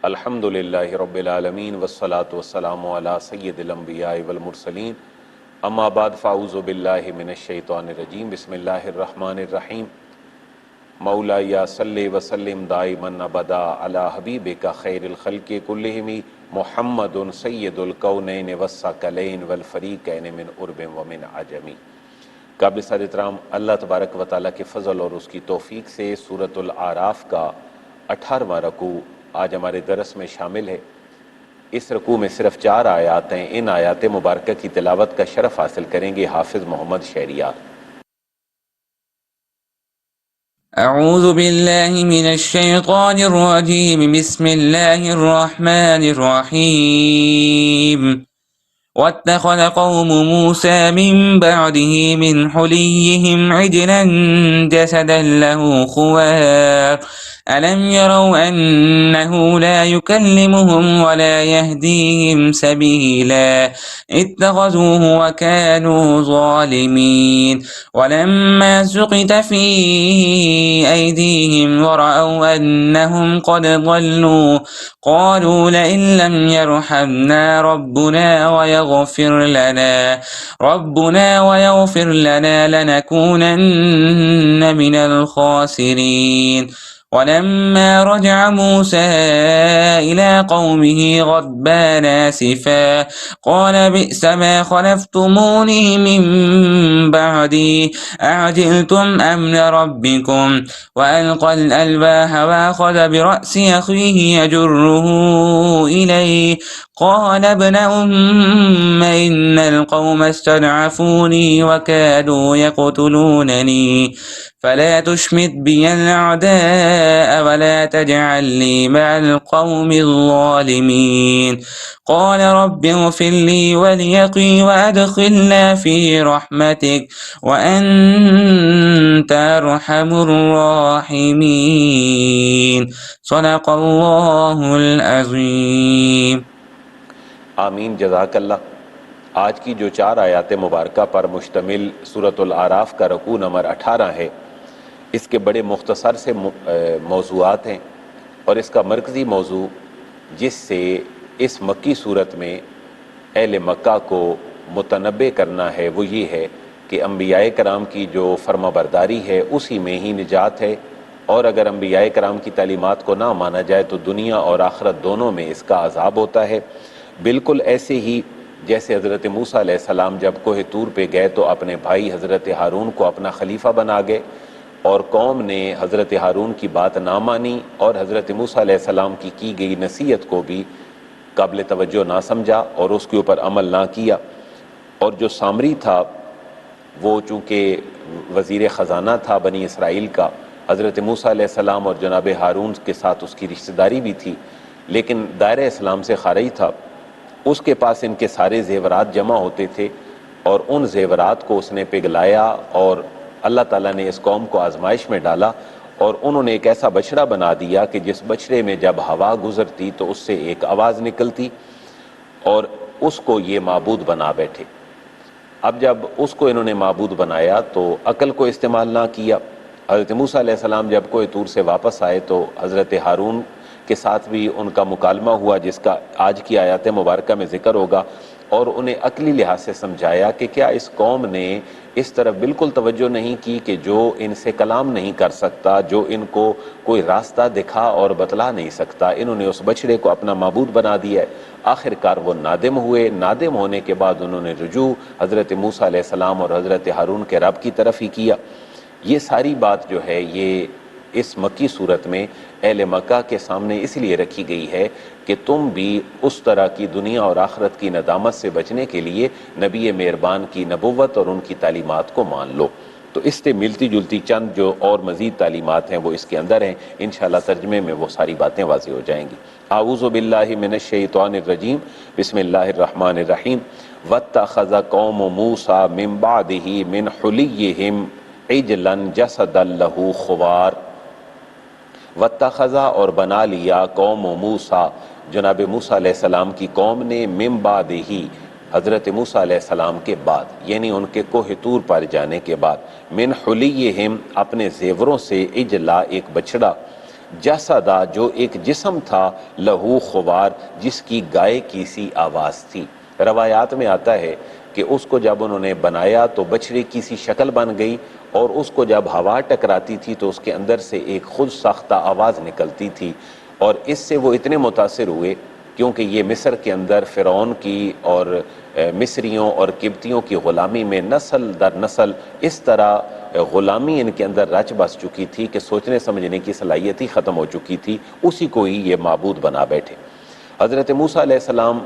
الحمدللہ رب العالمین والصلاة والسلام علی سید الانبیاء والمرسلین اما بعد فاعوذ باللہ من الشیطان الرجیم بسم اللہ الرحمن الرحیم مولایا صلی وسلم دائما ابدا علی حبیبک خیر الخلق کلہم محمد سید الکونین والثقلین والفریقین من عرب ومن عجم۔ قابل صد احترام اللہ تبارک و تعالیٰ کے فضل اور اس کی توفیق سے سورۃ الاعراف کا 18واں رکوع آج ہمارے درس میں شامل ہے۔ اس رکوع میں صرف 4 آیات ہیں۔ ان آیات مبارکہ کی تلاوت کا شرف حاصل کریں گے حافظ محمد شہریار۔ اعوذ باللہ من الشیطان الرجیم بسم اللہ الرحمن الرحیم واتخذ قوم موسى من بعده من حليهم عجلا جسدا له خوار ألم يروا أنه لا يكلمهم ولا يهديهم سبيلا اتخذوه وكانوا ظالمين ولما سقط في أيديهم ورأوا أنهم قد ضلوا قالوا لئن لم يرحمنا ربنا ويغفر لنا لنكونن من الخاسرين ولما رجع موسى إلى قومه غضبان آسفا قال بئس ما خلفتموني من بعدي أعجلتم أمر ربكم وألقى الألواح وأخذ برأس أخيه يجره إليه قال ابن أم إن القوم استضعفوني وكادوا يقتلونني فلا تشمت بي الأعداء ولا تجعلني مع القوم الظالمين قال رب اغفر لي وليقي وأدخلنا في رحمتك وأنت أرحم الراحمين صدق اللہ العظیم۔ آمین، جزاک اللہ۔ آج کی جو 4 آیات مبارکہ پر مشتمل سورۃ الاعراف کا رکوع نمبر 18 ہے، اس کے بڑے مختصر سے موضوعات ہیں، اور اس کا مرکزی موضوع جس سے اس مکی صورت میں اہل مکہ کو متنبع کرنا ہے وہ یہ ہے کہ انبیاء کرام کی جو فرما برداری ہے اسی میں ہی نجات ہے، اور اگر انبیاء کرام کی تعلیمات کو نہ مانا جائے تو دنیا اور آخرت دونوں میں اس کا عذاب ہوتا ہے۔ بالکل ایسے ہی جیسے حضرت موسیٰ علیہ السلام جب کوہ طور پہ گئے تو اپنے بھائی حضرت ہارون کو اپنا خلیفہ بنا گئے، اور قوم نے حضرت ہارون کی بات نہ مانی اور حضرت موسیٰ علیہ السلام کی گئی نصیحت کو بھی قابل توجہ نہ سمجھا اور اس کے اوپر عمل نہ کیا۔ اور جو سامری تھا وہ چونکہ وزیر خزانہ تھا بنی اسرائیل کا، حضرت موسیٰ علیہ السلام اور جناب ہارون کے ساتھ اس کی رشتہ داری بھی تھی، لیکن دائرہ اسلام سے خارج تھا۔ اس کے پاس ان کے سارے زیورات جمع ہوتے تھے، اور ان زیورات کو اس نے پگھلایا، اور اللہ تعالیٰ نے اس قوم کو آزمائش میں ڈالا، اور انہوں نے ایک ایسا بچڑا بنا دیا کہ جس بچڑے میں جب ہوا گزرتی تو اس سے ایک آواز نکلتی، اور اس کو یہ معبود بنا بیٹھے۔ اب جب اس کو انہوں نے معبود بنایا تو عقل کو استعمال نہ کیا۔ حضرت موسیٰ علیہ السلام جب کوہ طور سے واپس آئے تو حضرت ہارون کے ساتھ بھی ان کا مکالمہ ہوا جس کا آج کی آیات مبارکہ میں ذکر ہوگا، اور انہیں عقلی لحاظ سے سمجھایا کہ کیا اس قوم نے اس طرف بالکل توجہ نہیں کی کہ جو ان سے کلام نہیں کر سکتا، جو ان کو کوئی راستہ دکھا اور بتلا نہیں سکتا، انہوں نے اس بچڑے کو اپنا معبود بنا دیا ہے۔ آخر کار وہ نادم ہوئے، نادم ہونے کے بعد انہوں نے رجوع حضرت موسیٰ علیہ السلام اور حضرت ہارون کے رب کی طرف ہی کیا۔ یہ ساری بات جو ہے یہ اس مکی صورت میں اہل مکہ کے سامنے اس لیے رکھی گئی ہے کہ تم بھی اس طرح کی دنیا اور آخرت کی ندامت سے بچنے کے لیے نبی مہربان کی نبوت اور ان کی تعلیمات کو مان لو۔ تو اس سے ملتی جلتی چند جو اور مزید تعلیمات ہیں وہ اس کے اندر ہیں، انشاءاللہ ترجمے میں وہ ساری باتیں واضح ہو جائیں گی۔ اعوذ باللہ من الشیطان الرجیم بسم اللہ الرحمن الرحیم واتخذ قوم موسیٰ من بعدہ من حلیہم عجلا جسدا لہ خوار۔ واتخذا اور بنا لیا قوم موسیٰ جناب موسیٰ علیہ السلام کی قوم نے من بعدہ حضرت موسیٰ علیہ السلام کے بعد، یعنی ان کے کوہ طور پر جانے کے بعد، من حلیہم اپنے زیوروں سے، اجلا ایک بچڑا، جسدا جو ایک جسم تھا، لہو خوار جس کی گائے کی سی آواز تھی۔ روایات میں آتا ہے کہ اس کو جب انہوں نے بنایا تو بچڑے کی سی شکل بن گئی، اور اس کو جب ہوا ٹکراتی تھی تو اس کے اندر سے ایک خود ساختہ آواز نکلتی تھی، اور اس سے وہ اتنے متاثر ہوئے کیونکہ یہ مصر کے اندر فرعون کی اور مصریوں اور قبطیوں کی غلامی میں نسل در نسل اس طرح غلامی ان کے اندر رچ بس چکی تھی کہ سوچنے سمجھنے کی صلاحیت ہی ختم ہو چکی تھی، اسی کو ہی یہ معبود بنا بیٹھے۔ حضرت موسیٰ علیہ السلام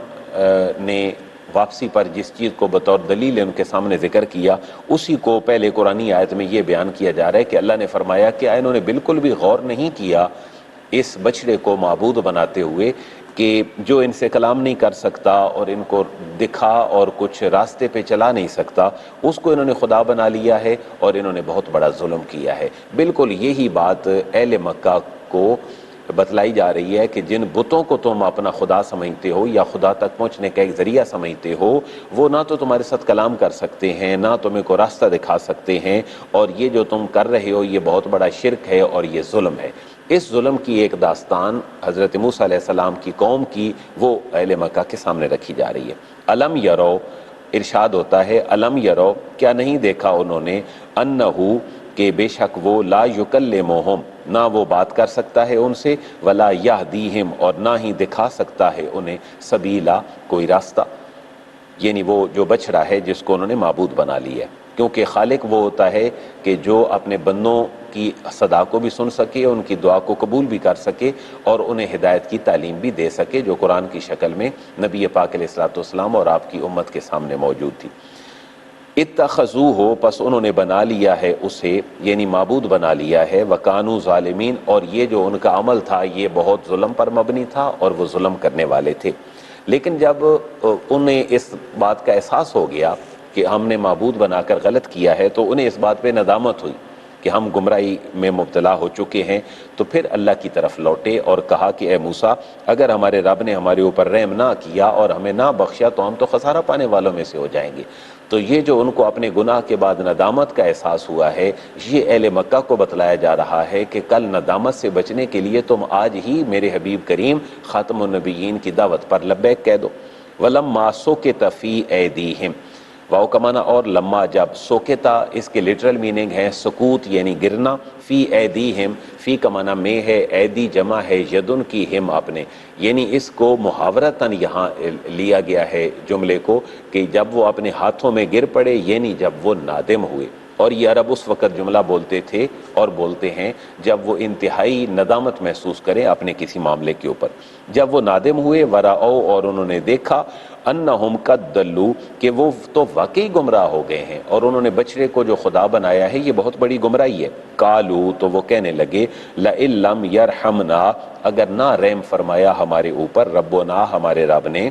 نے واپسی پر جس چیز کو بطور دلیل ان کے سامنے ذکر کیا، اسی کو پہلے قرآنی آیت میں یہ بیان کیا جا رہا ہے کہ اللہ نے فرمایا کہ انہوں نے بالکل بھی غور نہیں کیا اس بچڑے کو معبود بناتے ہوئے کہ جو ان سے کلام نہیں کر سکتا اور ان کو دکھا اور کچھ راستے پہ چلا نہیں سکتا، اس کو انہوں نے خدا بنا لیا ہے اور انہوں نے بہت بڑا ظلم کیا ہے۔ بالکل یہی بات اہل مکہ کو بتلائی جا رہی ہے کہ جن بتوں کو تم اپنا خدا سمجھتے ہو یا خدا تک پہنچنے کا ایک ذریعہ سمجھتے ہو، وہ نہ تو تمہارے ساتھ کلام کر سکتے ہیں، نہ تمہیں کو راستہ دکھا سکتے ہیں، اور یہ جو تم کر رہے ہو یہ بہت بڑا شرک ہے اور یہ ظلم ہے۔ اس ظلم کی ایک داستان حضرت موسیٰ علیہ السلام کی قوم کی وہ اہل مکہ کے سامنے رکھی جا رہی ہے۔ الم یرو، ارشاد ہوتا ہے الم یرو، کیا نہیں دیکھا انہوں نے، انہو کہ بے شک وہ لا یکلمہم نہ وہ بات کر سکتا ہے ان سے، ولا یہدیہم اور نہ ہی دکھا سکتا ہے انہیں، سبیلا کوئی راستہ، یعنی وہ جو بچڑا ہے جس کو انہوں نے معبود بنا لیا ہے۔ کیونکہ خالق وہ ہوتا ہے کہ جو اپنے بندوں کی صدا کو بھی سن سکے، ان کی دعا کو قبول بھی کر سکے اور انہیں ہدایت کی تعلیم بھی دے سکے، جو قرآن کی شکل میں نبی پاک علیہ الصلوۃ والسلام اور آپ کی امت کے سامنے موجود تھی۔ اتخذوہ پس انہوں نے بنا لیا ہے اسے، یعنی معبود بنا لیا ہے، وکانو ظالمین اور یہ جو ان کا عمل تھا یہ بہت ظلم پر مبنی تھا اور وہ ظلم کرنے والے تھے۔ لیکن جب انہیں اس بات کا احساس ہو گیا کہ ہم نے معبود بنا کر غلط کیا ہے تو انہیں اس بات پہ ندامت ہوئی کہ ہم گمراہی میں مبتلا ہو چکے ہیں، تو پھر اللہ کی طرف لوٹے اور کہا کہ اے موسیٰ اگر ہمارے رب نے ہمارے اوپر رحم نہ کیا اور ہمیں نہ بخشا تو ہم تو خسارہ پانے والوں میں سے ہو جائیں گے۔ تو یہ جو ان کو اپنے گناہ کے بعد ندامت کا احساس ہوا ہے، یہ اہل مکہ کو بتلایا جا رہا ہے کہ کل ندامت سے بچنے کے لیے تم آج ہی میرے حبیب کریم خاتم النبیین کی دعوت پر لبیک کہہ دو۔ وَلَمَّا سُكِتَ فِي أَيْدِيهِمْ، واو کا معنی اور لما جب، سوکتا اس کے لٹرل میننگ ہے سکوت یعنی گرنا، فی ایدیہم فی کا معنی میں ہے، ایدی جمع ہے یدن کی، ہم اپنے، یعنی اس کو محاورتاً یہاں لیا گیا ہے جملے کو کہ جب وہ اپنے ہاتھوں میں گر پڑے، یعنی جب وہ نادم ہوئے۔ اور یہ عرب اس وقت جملہ بولتے تھے اور بولتے ہیں جب وہ انتہائی ندامت محسوس کریں اپنے کسی معاملے کے اوپر۔ جب وہ نادم ہوئے، ورعوا اور انہوں نے دیکھا، انہم قد ضلوا کہ وہ تو واقعی گمراہ ہو گئے ہیں اور انہوں نے بچڑے کو جو خدا بنایا ہے یہ بہت بڑی گمراہی ہے۔ قالوا تو وہ کہنے لگے، لئن لم یرحمنا اگر نہ رحم فرمایا ہمارے اوپر، ربنا ہمارے رب نے،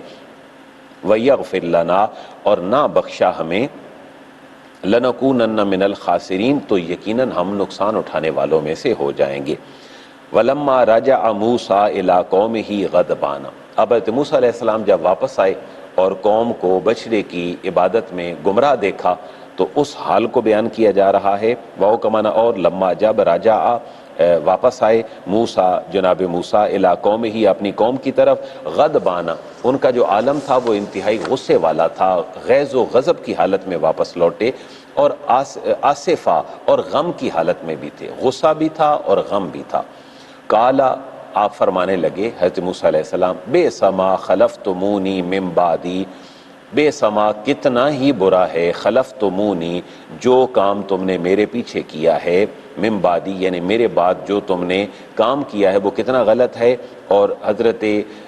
ویغفر لنا اور نہ بخشا ہمیں، لنکونن من الخاسرین تو یقیناً ہم نقصان اٹھانے والوں میں سے ہو جائیں گے۔ ولما رجع موسیٰ الی قومہ غضبان، اب حضرت موسیٰ علیہ السلام جب واپس آئے اور قوم کو بچڑے کی عبادت میں گمراہ دیکھا تو اس حال کو بیان کیا جا رہا ہے۔ واو کا معنی اور لما جب رجع واپس آئے موسیٰ جناب موسیٰ الی قومہ اپنی قوم کی طرف، غضبان ان کا جو عالم تھا وہ انتہائی غصے والا تھا، غیظ و غضب کی حالت میں واپس لوٹے، اور آصفہ اور غم کی حالت میں بھی تھے، غصہ بھی تھا اور غم بھی تھا۔ کالا آپ فرمانے لگے حضرت موسیٰ علیہ السلام، بے سما خلفتمونی من بعدی، بے سما کتنا ہی برا ہے، خلفتمونی جو کام تم نے میرے پیچھے کیا ہے، من بعدی یعنی میرے بعد جو تم نے کام کیا ہے وہ کتنا غلط ہے۔ اور حضرت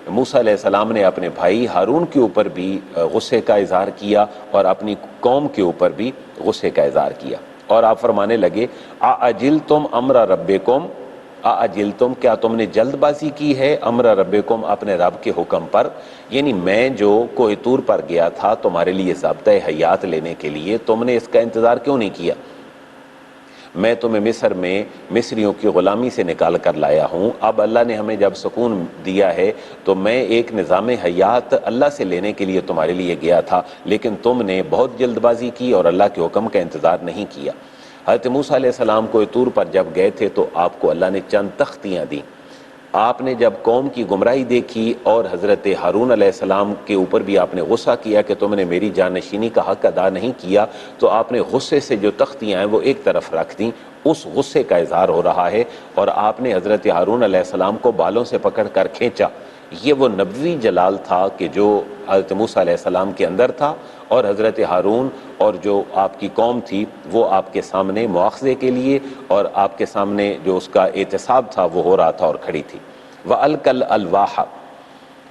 موسیٰ علیہ السلام نے اپنے بھائی ہارون کے اوپر بھی غصے کا اظہار کیا اور اپنی قوم کے اوپر بھی غصے کا اظہار کیا، اور آپ فرمانے لگے اعجلتم امر ربکم، اعجلتم کیا تم نے جلد بازی کی ہے، امر ربکم اپنے رب کے حکم پر، یعنی میں جو کوہ طور پر گیا تھا تمہارے لیے ضابطۂ حیات لینے کے لیے، تم نے اس کا انتظار کیوں نہیں کیا؟ میں تمہیں مصر میں مصریوں کی غلامی سے نکال کر لایا ہوں، اب اللہ نے ہمیں جب سکون دیا ہے تو میں ایک نظام حیات اللہ سے لینے کے لیے تمہارے لیے گیا تھا، لیکن تم نے بہت جلد بازی کی اور اللہ کے حکم کا انتظار نہیں کیا۔ حضرت موسیٰ علیہ السلام کو طور پر جب گئے تھے تو آپ کو اللہ نے چند تختیاں دیں، آپ نے جب قوم کی گمراہی دیکھی اور حضرت ہارون علیہ السلام کے اوپر بھی آپ نے غصہ کیا کہ تم نے میری جانشینی کا حق ادا نہیں کیا، تو آپ نے غصے سے جو تختیاں ہیں وہ ایک طرف رکھ دیں، اس غصے کا اظہار ہو رہا ہے، اور آپ نے حضرت ہارون علیہ السلام کو بالوں سے پکڑ کر کھینچا۔ یہ وہ نبوی جلال تھا کہ جو حضرت موسیٰ علیہ السلام کے اندر تھا، اور حضرت ہارون اور جو آپ کی قوم تھی وہ آپ کے سامنے مواخذے کے لیے اور آپ کے سامنے جو اس کا احتساب تھا وہ ہو رہا تھا اور کھڑی تھی۔ وَأَلْقَى الْأَلْوَاحَ،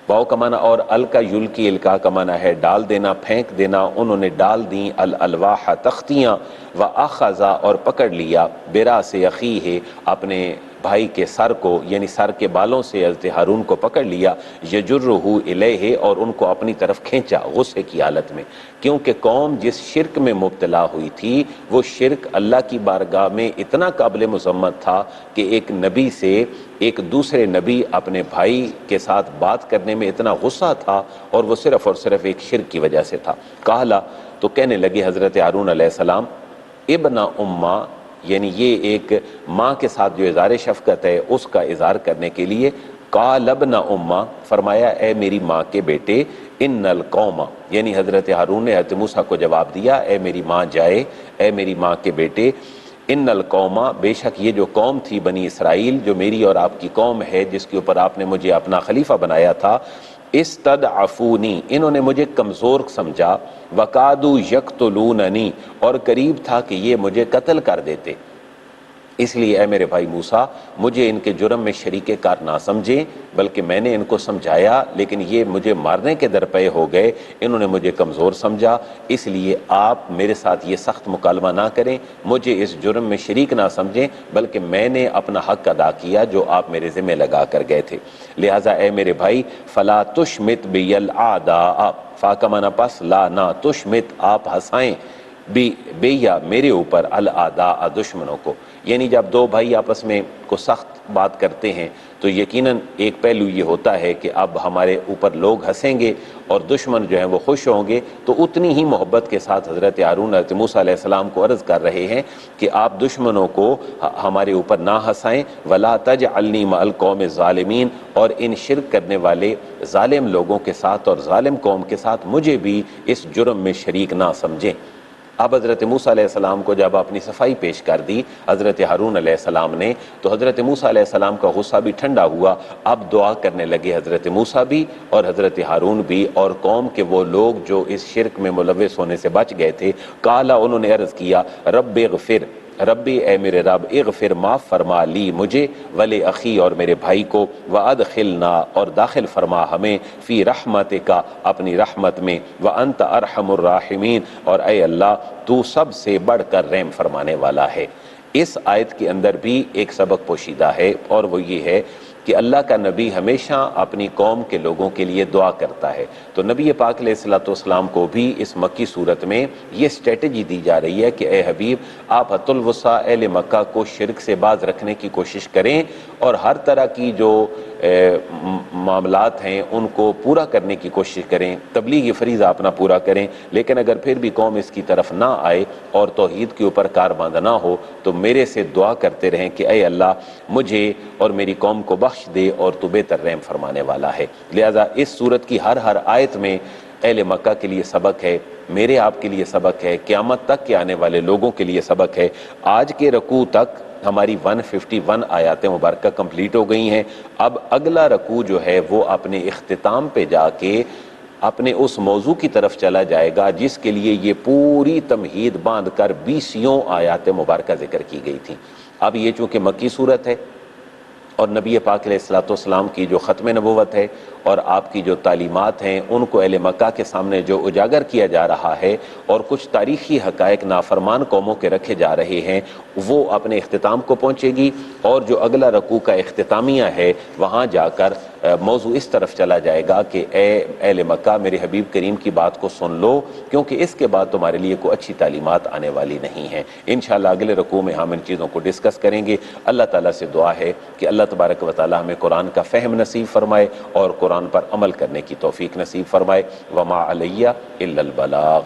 واو کا معنی اور القا یلقی، القا کا معنی ہے ڈال دینا، پھینک دینا، انہوں نے ڈال دیں الالواح تختیاں، وَأَخَذَ اور پکڑ لیا، بِرَأْسِ أَخِيهِ اپنے بھائی کے سر کو، یعنی سر کے بالوں سے حضرت ہارون کو پکڑ لیا، یجرہ الیہ اور ان کو اپنی طرف کھینچا غصے کی حالت میں، کیونکہ قوم جس شرک میں مبتلا ہوئی تھی وہ شرک اللہ کی بارگاہ میں اتنا قابل مذمت تھا کہ ایک نبی سے ایک دوسرے نبی اپنے بھائی کے ساتھ بات کرنے میں اتنا غصہ تھا، اور وہ صرف اور صرف ایک شرک کی وجہ سے تھا۔ کہلا تو کہنے لگے حضرت ہارون علیہ السلام، ابن امّا، یعنی یہ ایک ماں کے ساتھ جو اظہار شفقت ہے اس کا اظہار کرنے کے لیے، قال ابن امّا، فرمایا اے میری ماں کے بیٹے، ان القوم، یعنی حضرت ہارون نے حضرت موسیٰ کو جواب دیا، اے میری ماں جائے، اے میری ماں کے بیٹے، ان القوم، بے شک یہ جو قوم تھی بنی اسرائیل، جو میری اور آپ کی قوم ہے جس کے اوپر آپ نے مجھے اپنا خلیفہ بنایا تھا، استدعفونی، انہوں نے مجھے کمزور سمجھا، وقادوا یقتلوننی، اور قریب تھا کہ یہ مجھے قتل کر دیتے، اس لیے اے میرے بھائی موسیٰ مجھے ان کے جرم میں شریک کار نہ سمجھیں، بلکہ میں نے ان کو سمجھایا لیکن یہ مجھے مارنے کے درپے ہو گئے، انہوں نے مجھے کمزور سمجھا، اس لیے آپ میرے ساتھ یہ سخت مکالمہ نہ کریں، مجھے اس جرم میں شریک نہ سمجھیں، بلکہ میں نے اپنا حق ادا کیا جو آپ میرے ذمہ لگا کر گئے تھے، لہٰذا اے میرے بھائی فلا تشمت بی الاعداء، فا کا معنی پس، لا نہ، تشمت آپ ہنسائیں، بیا میرے اوپر، الاعداء دشمنوں کو، یعنی جب دو بھائی آپس میں کو سخت بات کرتے ہیں تو یقیناً ایک پہلو یہ ہوتا ہے کہ اب ہمارے اوپر لوگ ہنسیں گے اور دشمن جو ہیں وہ خوش ہوں گے، تو اتنی ہی محبت کے ساتھ حضرت ہارون حضرت موسیٰ علیہ السلام کو عرض کر رہے ہیں کہ آپ دشمنوں کو ہمارے اوپر نہ ہنسائیں، ولا تجعلنی مع القوم الظالمین، اور ان شرک کرنے والے ظالم لوگوں کے ساتھ اور ظالم قوم کے ساتھ مجھے بھی اس جرم میں شریک نہ سمجھیں۔ اب حضرت موسیٰ علیہ السلام کو جب اپنی صفائی پیش کر دی حضرت ہارون علیہ السلام نے، تو حضرت موسیٰ علیہ السلام کا غصہ بھی ٹھنڈا ہوا، اب دعا کرنے لگے حضرت موسیٰ بھی اور حضرت ہارون بھی، اور قوم کے وہ لوگ جو اس شرک میں ملوث ہونے سے بچ گئے تھے، قالا انہوں نے عرض کیا، رب اغفر، ربی اے میرے رب، اغفر معاف فرما لی مجھے، ولی اخی اور میرے بھائی کو، وادخلنا اور داخل فرما ہمیں، فی رحمتک اپنی رحمت میں، وانت ارحم الراحمین اور اے اللہ تو سب سے بڑھ کر رحم فرمانے والا ہے۔ اس آیت کے اندر بھی ایک سبق پوشیدہ ہے، اور وہ یہ ہے کہ اللہ کا نبی ہمیشہ اپنی قوم کے لوگوں کے لیے دعا کرتا ہے، تو نبی پاک علیہ الصلوۃ والسلام کو بھی اس مکی صورت میں یہ اسٹریٹجی دی جا رہی ہے کہ اے حبیب آپ حت الوسع اہل مکہ کو شرک سے باز رکھنے کی کوشش کریں، اور ہر طرح کی جو معاملات ہیں ان کو پورا کرنے کی کوشش کریں، تبلیغی فریضہ اپنا پورا کریں، لیکن اگر پھر بھی قوم اس کی طرف نہ آئے اور توحید کے اوپر کاربند نہ ہو تو میرے سے دعا کرتے رہیں کہ اے اللہ مجھے اور میری قوم کو بخش دے اور تو بہتر رحم فرمانے والا ہے۔ لہذا اس صورت کی ہر آیت میں اہل مکہ کے لیے سبق ہے، میرے آپ کے لیے سبق ہے، قیامت تک کے آنے والے لوگوں کے لیے سبق ہے۔ آج کے رکوع تک ہماری 151 آیاتیں مبارکہ کمپلیٹ ہو گئی ہیں، اب اگلا رکوع جو ہے وہ اپنے اختتام پہ جا کے اپنے اس موضوع کی طرف چلا جائے گا جس کے لیے یہ پوری تمہید باندھ کر 20 آیات مبارکہ ذکر کی گئی تھیں۔ اب یہ چونکہ مکی صورت ہے اور نبی پاک علیہ الصلوۃ والسلام کی جو ختم نبوت ہے اور آپ کی جو تعلیمات ہیں ان کو اہل مکہ کے سامنے جو اجاگر کیا جا رہا ہے، اور کچھ تاریخی حقائق نافرمان قوموں کے رکھے جا رہے ہیں، وہ اپنے اختتام کو پہنچے گی، اور جو اگلا رکوع کا اختتامیہ ہے وہاں جا کر موضوع اس طرف چلا جائے گا کہ اے اہل مکہ میرے حبیب کریم کی بات کو سن لو، کیونکہ اس کے بعد تمہارے لیے کوئی اچھی تعلیمات آنے والی نہیں ہیں۔ انشاءاللہ اگلے رکوع میں ہم ان چیزوں کو ڈسکس کریں گے۔ اللہ تعالیٰ سے دعا ہے کہ اللہ تبارک و تعالیٰ ہمیں قرآن کا فہم نصیب فرمائے اور قرآن پر عمل کرنے کی توفیق نصیب فرمائے۔ وما علیہ الا البلاغ۔